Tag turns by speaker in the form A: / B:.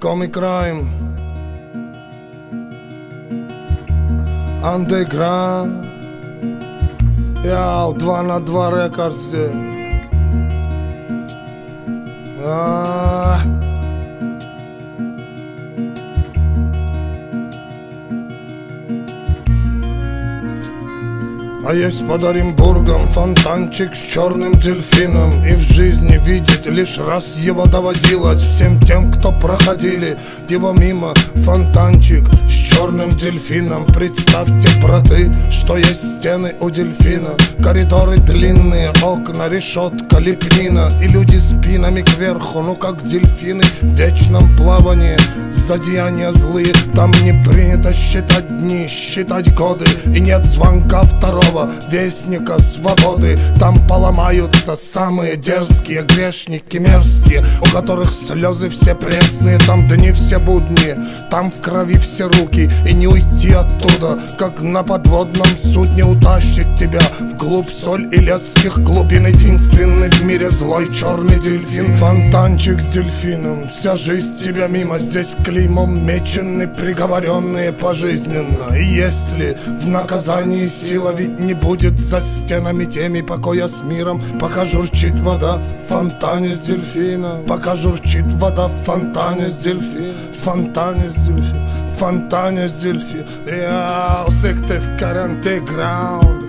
A: Comic Crime, Underground, яу, 2 на 2 рекордс. А есть под Оренбургом фонтанчик с черным дельфином, и в жизни видеть лишь раз его доводилось всем тем, кто проходили его мимо. Фонтанчик с черным дельфином. Представьте, браты, что есть стены у дельфина, коридоры длинные, окна, решетка, лепнина, и люди спинами кверху, ну как дельфины в вечном плавании. Злодеяния злые, там не принято считать дни, считать годы, и нет звонка второго вестника свободы. Там поломаются самые дерзкие грешники мерзкие, у которых слезы все пресные. Там дни все будни, там в крови все руки, и не уйти оттуда, как на подводном судне утащит тебя вглубь соль и летских глубин. Единственный в мире злой черный дельфин. Фонтанчик с дельфином, вся жизнь тебя мимо. Здесь клеймом мечены приговоренные пожизненно. И если в наказании сила ведь не будет за стенами теми покоя с миром, пока журчит вода в фонтане с дельфина, пока журчит вода в фонтане с дельфина, фонтане с дельфина, фонтане с дельфина. Я сыктыв карантеграунд.